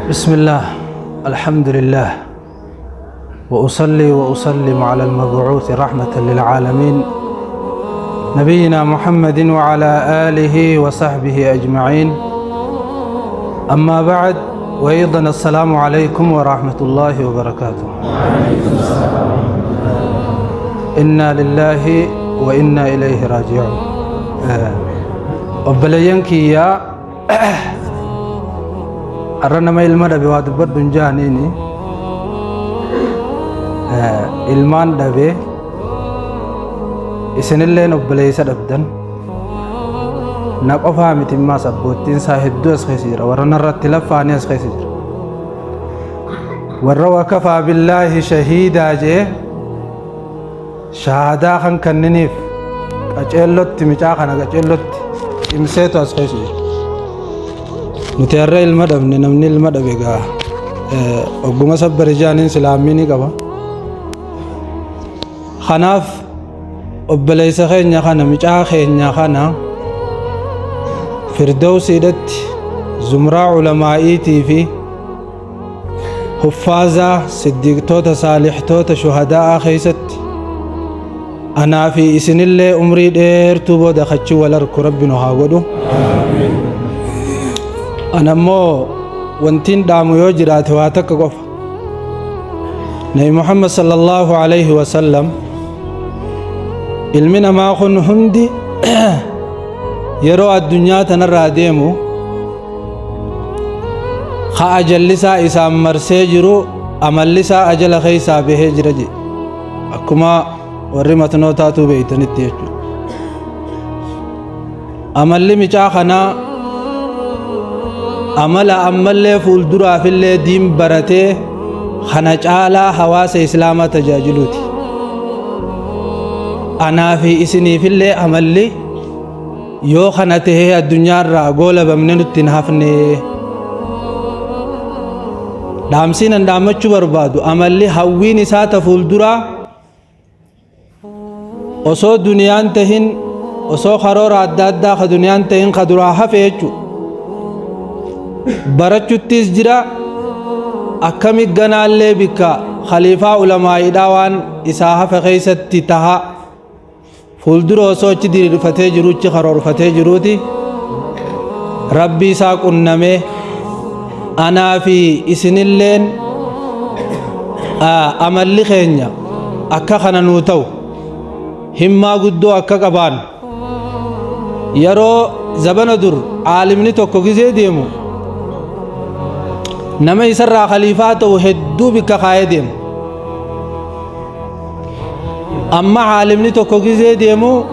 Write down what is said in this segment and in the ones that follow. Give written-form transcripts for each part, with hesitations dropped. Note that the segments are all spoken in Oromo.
بسم الله الحمد لله وأصلي وأسلم على المبعوث رحمة للعالمين نبينا محمد وعلى آله وصحبه أجمعين أما بعد وأيضا السلام عليكم ورحمة الله وبركاته إنا لله وإنا إليه راجعون وبلينك يا أرنا ما إلما دبي واد بدون جانيني إلمان دبي إسن اللي نبلي سدبدن نقفها متما سبوتين ساهدو أسخيسير ورنا الرتلفاني أسخيسير وروا كفى بالله شهيدا جي شهادا خن كننيف أجلت مجا خنا أجلت إمسيتو أسخيسير نتيارة المدب نمني المدب إيجا أقوم أصبر جانين سلاميني كبا خناف أبليس خينيا خنا مجا خينيا خنا فردوس إدت زمراء علمائيتي في حفاظة صديقتوتا صالحتوتا شهداء خيست أنا في إسن الله أمري دير توبو دخشي ولرك ربنا هاودو أنا مو وانتين دامو يوجرات واتك قف نبي محمد صلى الله عليه وسلم علمنا ما خن هندي يرو الدنيا تنرى ديمو خا أجل لسا إسام مرسيجرو أمل لسا أجل خيسا بهجرجي أكما ورمت نوتاتو بيتنتيجو أمل مجاخنا أمل أمل فولدرا في اللي دين برته خنا جعلا حواس إسلام تجاجلوتي أنا في إسني في اللي أمل yoo kana tahee addunyaarraa goola bamne nutti hin hafne dhaamsiin an dhaamachuu barbaadu amalli hawwiin isaa ta fuulduraa osoo duniyaan tahin osoo karoora adda addaa ka duniyaan tahin ka duraa hafe jechuu barachuttis jira akkami ganaallee bikka khaliifaa ulamaa'idhaa waan isaa hafe keeysatti taha fuuldura osoo achi diriirfatee jiruuchi karoorfatee jiruuti rabbi isaa qunnamee anaa fi isinilleen amalli keenya akka kana nuu ta'u himmaa guddoo akka qabaan yeroo zabana dur aalimni tokko gizee deemu nama isarraa khaliifaa ta'u hedduu bikka kaayee deemu أما عالمني توكو جزء ديمو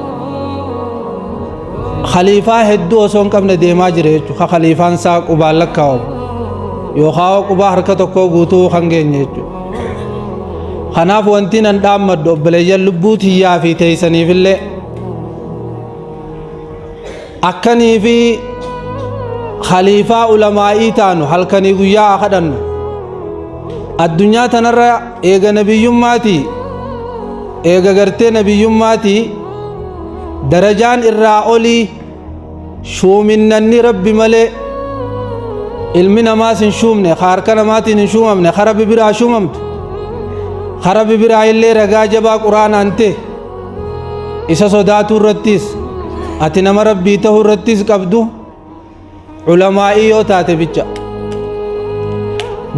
خليفة هدو أصلاً كم نديما جريج خليفة ساق وبالك كاو يخاو كبا حركة توكو غوتو خنجين يجو خناف وانتين اندام مدو بلجل لبوت هي في تيسني في اللي أكني في خليفة علمائي تانو حلقني قيا أخدن الدنيا تنرى إيغا نبي يماتي eega gartee nabiyyummaati darajaan irraa olii shuuminnanni rabbi malee ilmi namaas hin shuumne harka namaatiin hin shuumamne rabbi biraa shuumamtu rabbi biraa illee ragaa jabaa quraanaan ta'e isa sodaatuu irrattis ati nama rabbii ta'uu irrattis qabdu ulamaa'ii yoo taate bicha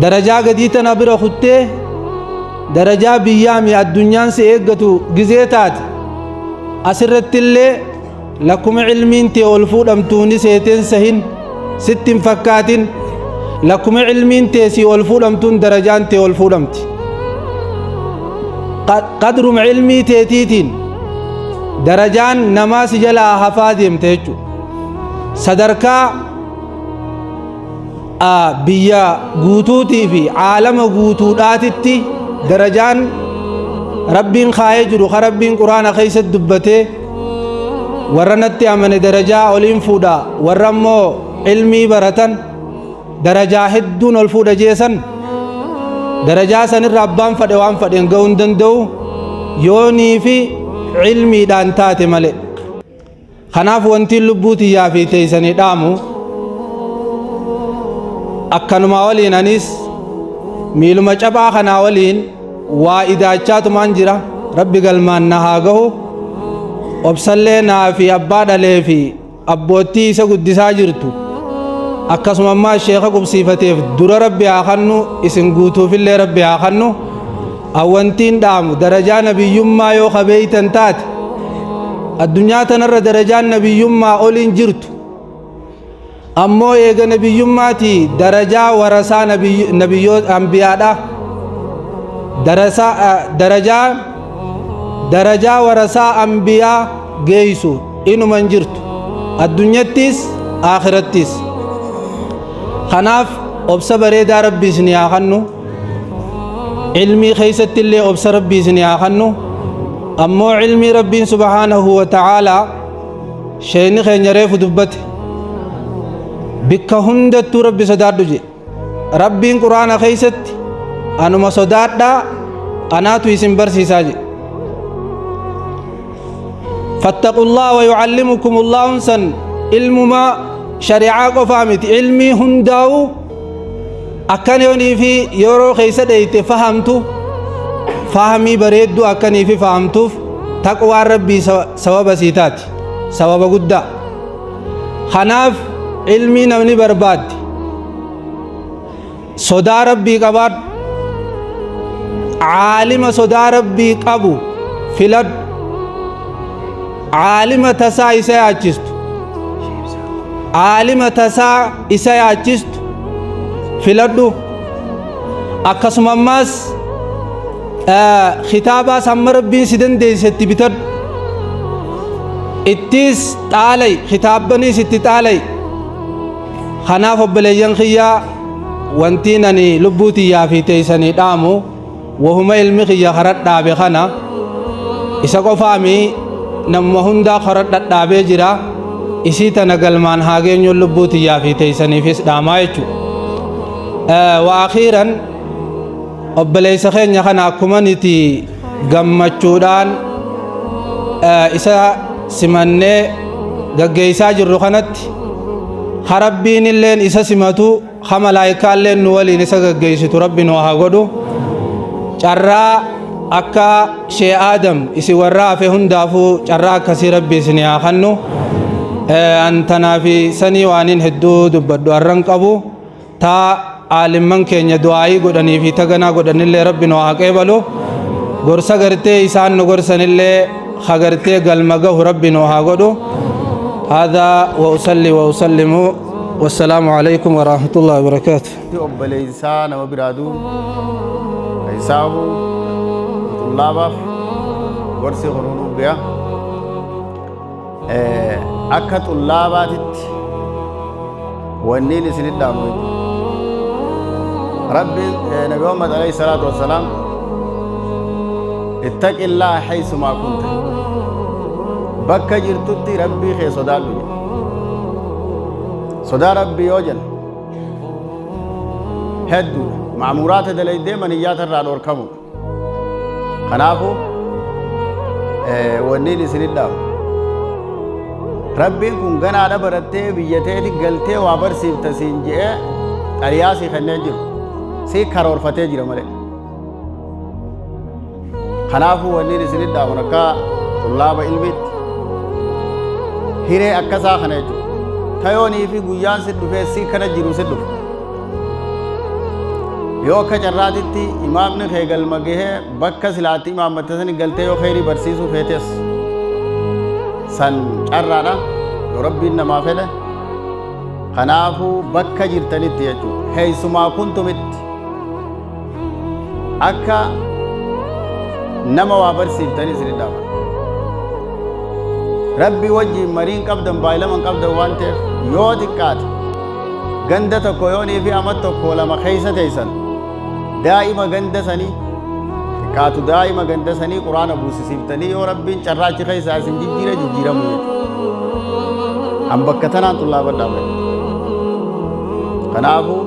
darajaa gadii tana bira kuttee درجة بيامي الدنيا سيئقتو جزيتات أسرت اللي لكم علمين تولفو لمتوني سيتين سهين ست فكات لكم علمين تيسي ولفو لمتون درجان تولفو لمت قدر علمي تيتيتين درجان نماس جلا حفاظهم تيجو صدركا بيا قوتوتي في عالم قوتوتاتي درجان ربين خايجرو خربين قرآن خيست دبته ورنت أمن درجة أولين فودا ورمو علمي برتن درجة هدون الفودا جيسن درجة سن الربان فدوان فدين قون دندو يوني في علمي دانتات ملئ خناف وانتي اللبوتي يا في تيسني دامو akkanuma waliin anis miiluma cabaa kanaa waliin waa idaachaatumaan jira. Rabbi galmaan na haa gahu. Obsallee naa fi abbaa dhalee fi abboottii isa guddisaa jirtu akkasuma ammaa sheeka qubsiifateef dura rabbi haa kannu, isin guutuufillee rabbi haa kannu. Awwantiin dhaamu darajaa nabiyyummaa yoo qabeeytan taate addunyaa tanarra darajaan nabiyyummaa oliin jirtu. Ammoo eega nabiyyummaatii darajaa warasaa nabiyyoota ambiyaadha. darajaa warasaa ambiyaa geeysu inuman jirtu addunyattis aakirattis. Kanaaf obsa bareedaa rabbii isin haa kannu. Ilmii keeysatti illee obsa rabbii isin haa kannu. Ammoo ilmii rabbiin subhaanahu wa ta'aalaa sheeyni keenya reefu dubbate bikka hundattuu rabbi sodaadhu jedhe. Rabbiin quraana keeysatti anuma sodaadhaa anaatu isin barsiisaa jedhe. fattaqullaha wa yu'allimukumullahu san ilmuma shari'aa qofaa miti, ilmii hundaa'u akkanii fi yeroo keeysa dheeyte fahamtu fahamii bareeddu akkanii fi fahamtuuf taqwaan rabbii sababa siitaati, sababa guddaa. Kanaaf ilmii namni barbaadde sodaa rabbii qabaadhu, caalima sodaa rabbii qabu filadhu, caalima tasaa isa yaachistu, caalima tasaa isa yaachistu filadhu. Akkasuma ammas kitaabaa samma rabbiin si dandeeysetti bitadhu, ittis xaalay, kitaabbaniis itti xaalay. Kanaaf obboleeyyan kiyyaa wantiin ani lubbuu tiyyaa fi teeysanii dhaamu wahuma ilmi kiyya karat dhaabe kana isa qofaami namuma hundaa karat dhadhaabee jira. Isii tana galmaan haa geenyuun lubbuu tiyyaa fi teeysaniifis dhaamaa jechuudha. Wa akhiiran obboleeysa keenya kana akkuma niti gammachuudhaan isa simannee gaggeeysaa jirru kanatti harabbiin illeen isa simatu, hamalaayikaa illeen nu waliin isa gaggeeysitu rabbi nu haa godhu. Carraa akka shee Aadam isi warra hafe hundaafuu carraa akkasii rabbi isin haa kannu. Antanaa fi sanii waaniin hedduu dubbadhu arran qabu. Taa aalimman keenya du'aayii godhanii fi taganaa godhanillee rabbi nu haa qeebalu. Gorsa gartee isaan nu gorsanillee hagartee galma gahu rabbi nu haa godhu. هذا وأصلي وأسلم والسلام عليكم ورحمة الله وبركاته. obboleeysaa nama biraaduu isaahu tullaabaaf gorsi horuunuu biya akka tullaabaatitti wanniin isinit dhaamu rabbiin nabi Muhammad alayhi salaatu wassalaam ittaqillaaha haysumaa kunta bakka jirtutti rabbii kee sodaadhu jedhe. Sodaa rabbii yoo jenna hedduudha, ma'muuraata dalaydee maniyyaata irraa dhorkamu. Kanaafu wanniin isinit dhaamu rabbiin kun ganaadha barattee biyya teeti galtee waa barsiifta siin je'ee xariyaa sii kennee jiru, sii karoorfatee jira malee. Kanaafu wanniin isinit dhaamu akka tullaaba ilmiitti hiree akkasaa kana jechuudha. Tayoonii fi guyyaan si dhufee si kana jiru si dhufu. Yoo akka carraatitti imaamni kee galma gahee bakka silaatti imaammatte sani galtee yoo khayrii barsiisuu feetes san carraadha yoo rabbiin namaa fedhe. Kanaafuu bakka jirtanitti jechuudha. Heeysumaa kuntumitti akka nama waa barsiiftanii isin dhaaba. Rabbi wajjiin mariin qabdan baay'ilaman qabdan waan ta'eef yoo xiqqaate ganda tokko yoonii fi ama tokko lama keeysa teeysan daa'ima ganda sanii xiqqaatu daa'ima ganda sanii quraana buusisiiftanii yoo rabbiin carraachi keeysaa isin jijjiiramu jechuudha. An bakka tanaan xullaabadhaa fayyadu. Kanaafuu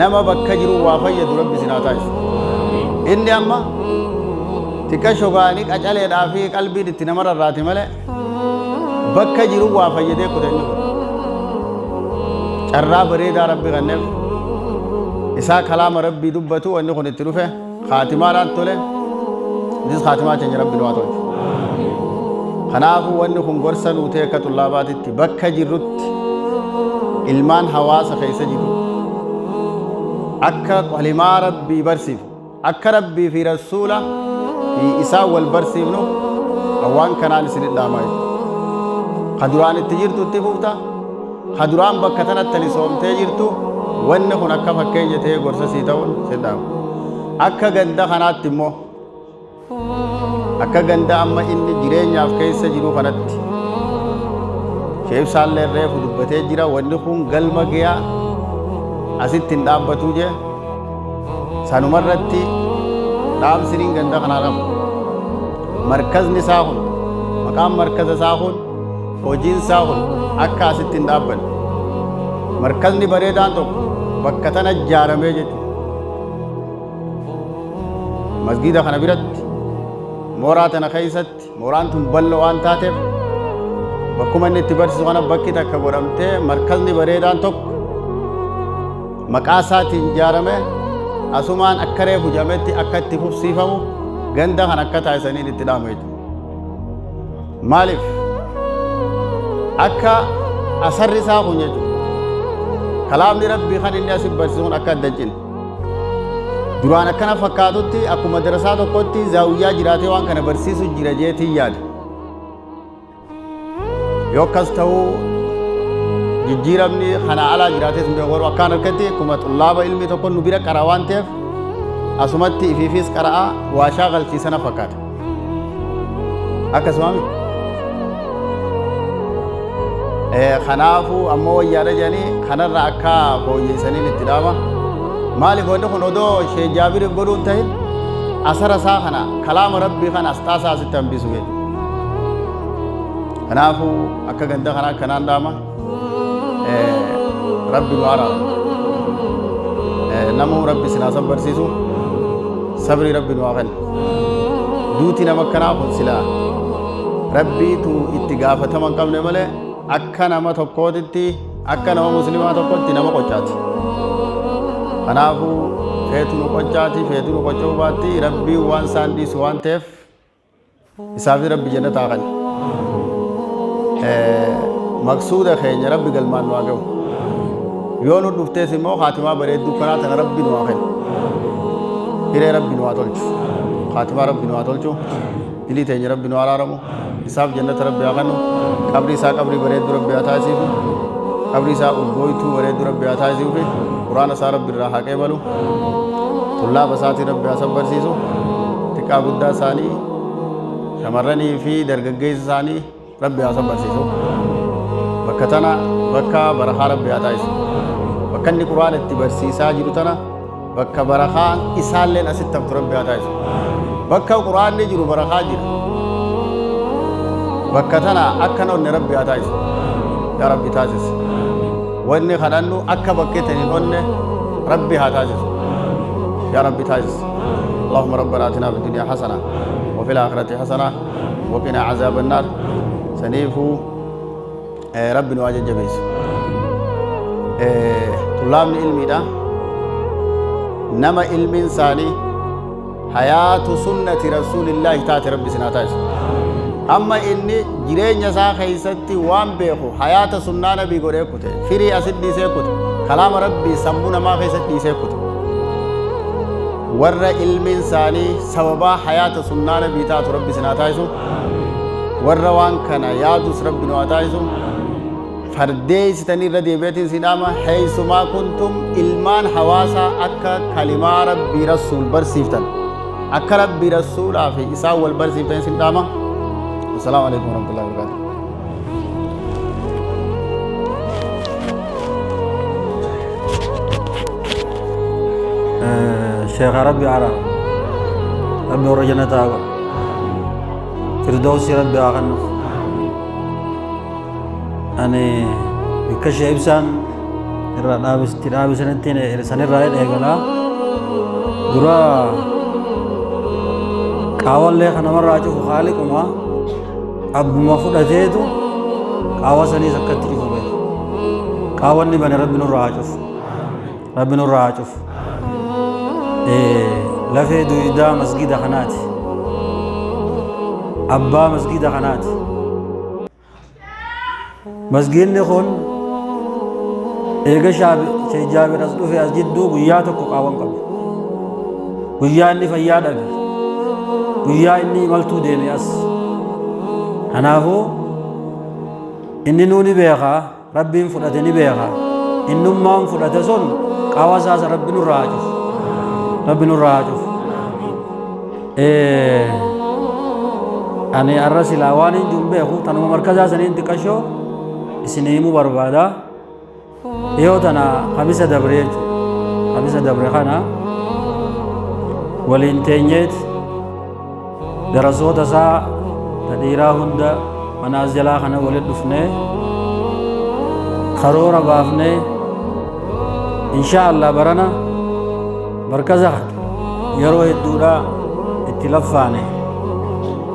nama bakka jiru waa fayyadu rabbi isin haa taasisu. Inni amma tika shogaanii qacaleedhaa fi qalbiin itti nama rarraati malee bakka jiru waa fayyadee kutanii carraa bareedaa rabbi kenneef isaa kalaama rabbii dubbatu wanni kun itti dhufe khaatimaadhaan tole dis khaatimaa keenya rabbi nu haa tolchu. Kanaafuu wanni kun gorsa nuu ta'e akka xullaabaatitti bakka jirrutti ilmaan hawaasa keessa jiru akka kalimaa rabbii barsiif akka rabbii fi rasuula fi isaan wal barsiifnu awwaan kanaan isin dhaamaa jiru. Kaduraan itti jirtu itti fufta kaduraan bakka tanatti ni soomtee jirtu wanni kun akka fakkeenya ta'ee gorsa sii ta'uun si dhaamu. Akka ganda kanaatti immoo akka ganda amma inni jireenyaaf keessa jiru kanatti sheef saallee reefu dubbatee jira wanni kun galma gayaa asitti hin dhaabbatu jee sanumarratti dhaamsiniin ganda kanaa qabu. Markazni isaa kun maqaan markaza isaa kun hojiin isaa kun akka asitti hin dhaabbanne markazni bareedaan tokko bakka tana ijaaramee jechuudha. Masgiida kana biratti mooraa tana keessatti mooraan tun bal'oo waan taateef bakkuma inni itti barsiisu kana bakki takka godhamtee markazni bareedaan tokko maqaa isaatiin ijaarame asumaan akka reefu jametti akka itti fufsiifamu ganda kan akka taasisaniin itti dhaamu jechuudha. Maaliif akka asarri isaa kun jechuudha kalaamni rabbii kan inni asii barsiisuun akka adda hin cinne duraan akkana fakkaatutti akkuma darasaa tokkotti zaawiyyaa jiraatee waan kana barsiisu jira jeetii yaada. Yoo akkas ta'uu jijjiiramni kana alaa jiraatee sun beekoru akkaan harkatti akkuma xullaaba ilmi tokko nu bira qara waan ta'eef asumatti ifiifis qara'aa waashaa galchiisana fakkaata. Akkasumami kanaafuu ammoo wayyaadha jedhanii kanarra akka fooyyeessaniin itti dhaama. Maaliif wanti kun odoo Sheekh Jaabiriif godhuun ta'in asara isaa kana kalaama rabbii kana asxaa isaa asitti hambisu jechuudha. Kanaafuu akka ganda kana akkanaan dhaama rabbi nu araara. Namuu rabbi sinaasan barsiisu sabri rabbi nu haa kennu. Duuti nama akkanaa kun silaa rabbiitu itti gaafatama hin qabne malee akka nama tokkootitti akka nama muslimaa tokkotti nama qocaati. Kanaafuu feetu nu qocaati feetu nu qocuu baatti rabbii waan isaan dhiisu waan ta'eef isaaf rabbi jannataa kenna. Maqsuuda keenya rabbi galmaan nu haa ga'u. Yoo nu dhuftees immoo haatimaa bareedduu kanaa tana rabbi nu haa kennu. Hiree rabbi nu haa tolchu. Haatimaa rabbi nu haa tolchu. Dilii teenya rabbi nu haa araaramu. Isaaf jannata rabbi haa kennu. Qabri isaa qabrii bareedduu rabbi haa taasisu. Qabri isaa urgooytuu bareedduu rabbi haa taasisuufi. Quraana isaa rabbi irraa haa qeebalu. Tullaaba isaatii rabbi haa sabbarsiisu. Xiqqaa guddaa isaanii shamarranii fi dargaggeessa isaanii rabbi haa sabbarsiisu. Bakka tana bakka barakaa rabbi haa taasisu. Bakka inni quraana itti barsiisaa jiru tana bakka barakaan isaalleen asitti haftu rabbi haa taasisu. Bakka quraanni jiru barakaa jira. Bakka tana akka onne rabbi haa taasisu. Yaa rabbi taasisi. Wanni kadhannu akka bakkeetti hin onne rabbi haa taasisu. Yaa rabbi taasisi. اللهم ربنا آتنا في الدنيا حسنة وفي الآخرة حسنة وقنا عذاب النار. سنيفو رب نواجه جبيس طلاب العلم ده نما علم إنساني حياة سنة رسول الله تاتي ربي سناتايس. أما إني جرين يسا خيستي وان بيخو حياة سنة نبي قرأ كته فري أسد دي سيكوت كلام ربي سمونا ما خيست دي سيكوت ورّا علم إنساني سببا حياة سنة نبي تاتي ربي سناتايسو ورّا وان كان يادوس ربي نواتايسو فرديس تنير ردي بيتين سيناما حيثما كنتم إلمان حواسا أكا كلمة ربي رسول برسيفتن أكا ربي رسول آفي إساء والبرسيفتن سيناما. السلام عليكم ورحمة الله وبركاته. شيخ ربي عرب ربي ورجنا تاغا فردوسي ربي آغنف أنا بكشي إبسان تنابس نتين إرسان الرائد إيقلا درا قاوال لي خنا مرة أجوف خالق وما أبو مفود أجيدو قاوا سني سكتري فبه قاوني بني ربي نور راجف ربي نور راجف لفي دويدا مسجد خناتي أبا مسجد خناتي مسجد نخون إيجا شيء جابر أصله في أسجد دو غياتك قاون قبل غيا إني فيادا غيا إني ملتو ديمي أس هنافو إني نوني بيخا ربي فرأتني بيخا إنهم ما فرأت سن قاوساس ربي نراجف ربي نراجف أنا أرسل أواني جنبه هو تنو مركزا سنين تكشو إسنيمو بربادا يوتنا خمسة دبريج خمسة دبريخانا والإنتاجات دراسات سا تديرا هندا منازلا خنا ولد دفنه خرورا بافنه إن شاء الله برنا مركزا يروي الدورا اتلافانه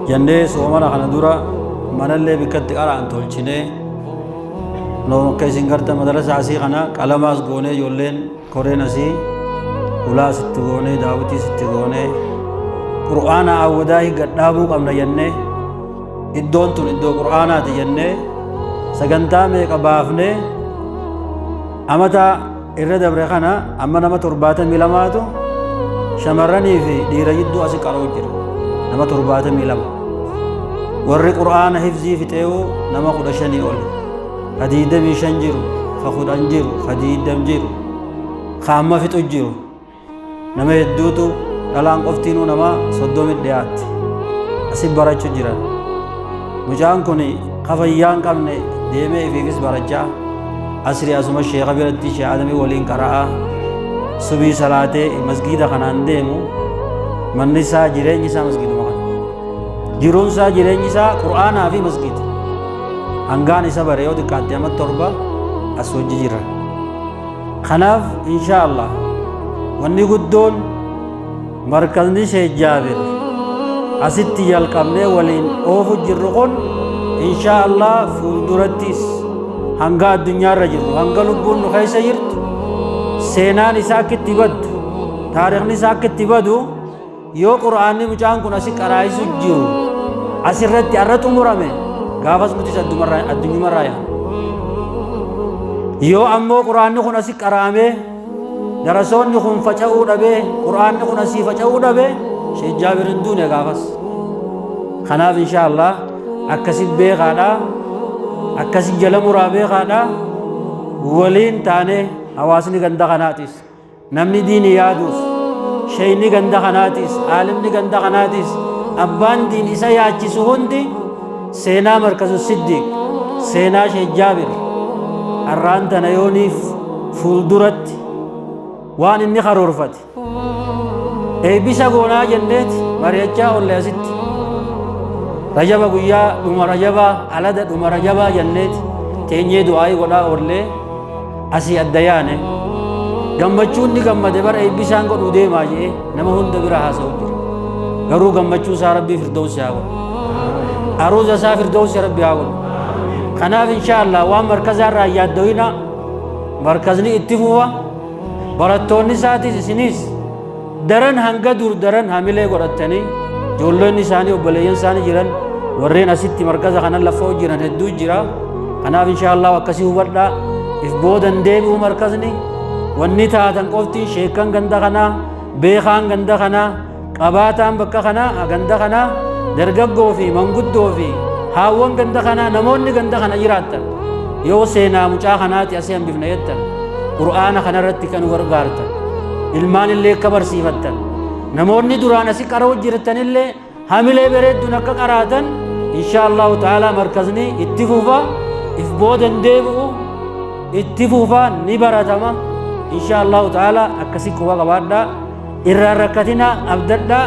جنده سومنا خنا دورا من اللي بكت أرا أنتولشينه نو كيسين كرتا مدرسة عسي خنا كلاماس غوني يولين كورين عسي ولا ستغوني داوتي ستغوني قرآن أوداي قدامو قمنا ينه إدون تون إدو قرآنات ينه سجنتا ميك أبافنه أمتا إرد أبرخنا أما نما ترباتا ميلاماتو شمرني في ديرا يدو أسي كاروجر نما ترباتا ميلام ورّي قرآن حفظي في تيو نما قدشاني أولي حديد بيشنجرو فخود أنجرو حديد دمجرو خامة في تجرو نما يدوتو دلان قفتينو نما صدوم الديات أسيب براجو جيران مجان كوني خفيان قمني ديمي فيكس براجا أسري أسوما الشيخ بيرتي شيخ آدمي ولين قراءة سبي صلاة مسجد خنان ديمو من نسا جيرين نسا مسجد مخان جيرون سا جيرين نسا قرآن في مسجد هنگان إسا بريو دي قادمت تربة أسوج جيران خناف إن شاء الله واني قدون مركزني شيخ جابر أسيتي يالقمني ولين أوفو جرقون إن شاء الله فولدرتيس هنگا الدنيا رجل هنگا لبون نخيسا يرد سينان إساكت تبد تاريخ نساكت تبدو يو قرآن مجان كن أسي قرائسو جيرو أسي رد أرد أمرامي غافز متس الدنيا مرايا يو أمو قرآن كن أسي قرامي درسون نخون فجأو دبه قرآن نخون أسي فجأو دبه شيخ جابر الدنيا غافز خناف إن شاء الله أكسي بيغادا أكسي جلم رابي غادا ولين تاني أواسني غندا خناتيس نمني ديني يادوس شيني غندا خناتيس عالمني غندا خناتيس أبان دين إسا ياجسو هندي سينا مركز الصديق سينا شيخ جابر الران تنيونيف فولدرت وان إني خرورفت أي بيسا قونا جنت مريجا ولا ست رجبا قويا دوما رجبا على دوما رجبا جنت تيني دعاي ولا أورلي أسي الديانة gammachuu inni gammade bara eebbisaan godhu deemaa jee nama hunda bira haasa'u jira garuu gammachuu isaa rabbii firdawsi haa godhu aruuza isaa firdawsi rabbii haa godhu kanaaf inshaallah waan markazaa irraa yaadda'ina markazni itti fufa barattoonni isaatis isinis daran hanga dur daran hamilee godhattanii ijoollonni isaanii obboleeyyan isaanii jiran warreen asitti markaza kanan lafa jiran hedduu jira kanaaf inshaallah akkasii hubadhaa if boodan deebi'u markazni wanni taatan qofti sheekan ganda kana beekaan ganda kana qabaataan bakka kana ganda kana dargaggoo fi manguddoo fi haawwan ganda kana namoonni ganda kana jiraattan yoo seenaa mucaa kanaati asii hambifna jettan qur'aana kanarratti kan gargaartan ilmaan illee akka barsiifattan namoonni duraan asii qara'u jirtan illee hamilee bareedduun akka qaraatan insha allahu ta'ala markazni itti fufa if boodan deebi'u itti fufa ni baratama إن شاء الله تعالى أكسيك وقبادا إرى ركتنا أبددا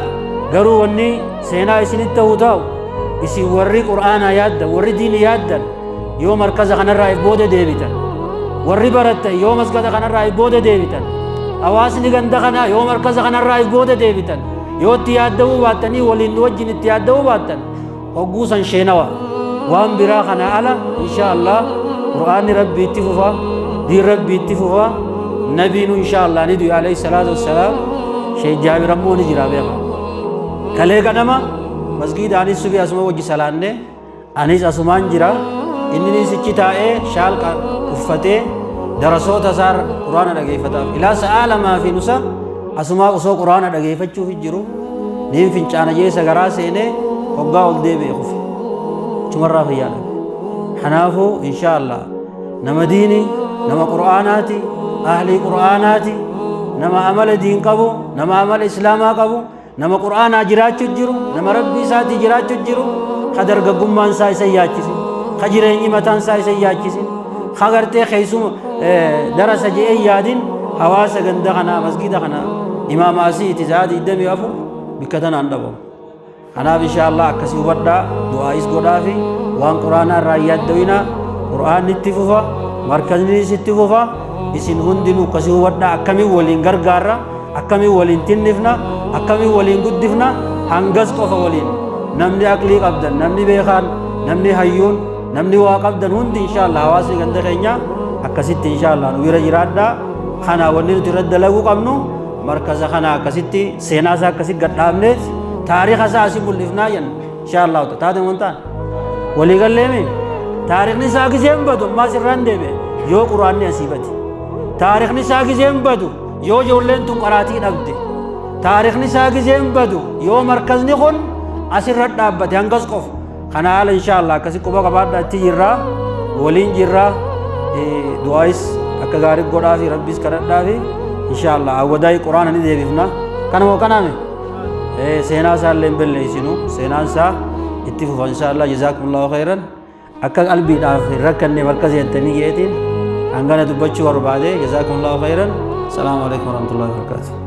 قروا وني سينا إسن التوتاو إسي وري قرآن يادا وري دين يادا يوم مركز خنا الرأي بودة ديبتا وري برتا يوم مسجد خنا الرأي بودة ديبتا أواسني غندا خنا يوم مركز خنا الرأي بودة ديبتا يو تيادو باتني ولين وجن تيادو باتن وقوسا شينوا وام برا خنا على إن شاء الله قرآن ربي تفوفا دي ربي اتفوا نبي إن شاء الله ندعو عليه الصلاة والسلام شيخ جابر أمون جرا بيها كله كنما مسجد أنيس سبي أسمه وجه سلانة أنيس أسمان جرا إنني سكتاء شال كفته دراسات أزار قرآن رجعي فتاة إلى سأل ما في نسا أسماء أسوا قرآن رجعي فتشو في جرو نيم في إنسان جيه سجرا سينه وقع ولده بيخوف تمرة فيانا حنافو إن شاء الله نما ديني نما قرآناتي أهلي قرآناتي نما عمل دين قبو نما عمل إسلام قبو نما قرآن أجرات تجرو نما ربي ساتي جرات تجرو خدر قبمان ساي سياجسين خجريني متان ساي سياجسين خغرتي خيسوم درس جئ يادين حواس غندخنا مسجد خنا إمام آسي تزاد الدم يفو بكتن عندهم أنا إن شاء الله كسي وبدا دعاء إسقودا في وان قرآن الرأيات دوينا قرآن نتفوفا مركز نتفوفا isin hundinuu kasii hubadhaa akkamii waliin gargaarra akkamii waliin tinnifna akkamii waliin guddifna hangas qofa waliin namni aqlii qabdan namni beekaan namni hayyuun namni waa qabdan hundi inshallah hawaasni ganda keenya akkasitti inshallah nu bira jiraadhaa kana wanni nuti irra dalaguu qabnu markaza kana akkasitti seenaa isaa akkasitti gadhaabne taariikha isaa asii mul'ifnaa jenna inshallah taate wantaan walii galleemi taariikhni isaa giseen badu ammaa sirraan deeme yoo quraanni asii bati taariikhni isaa giseen badu yoo ijoolleen tun qaraatii dhabde taariikhni isaa giseen badu yoo markazni kun asirra dhaabbate hangas qofa kana haala inshallah akkasi quba qabaadhaa itti jirraa waliin jirraa du'aayis akka gaarii godhaa fi rabbiis kadhadhaa fi inshallah awwadaay quraana ni deebifna kana moo kanaame seenaa isaa illee hin balleessinu seenaan isaa itti fufa inshallah jazaakumullahu khayran akka qalbiidhaaf rakkanne markazi jettanii geetiin hangana dubbachuu barbaade jazaakumullahu khayran. Assalamu alaikum warahmatullahi wabarakatuh.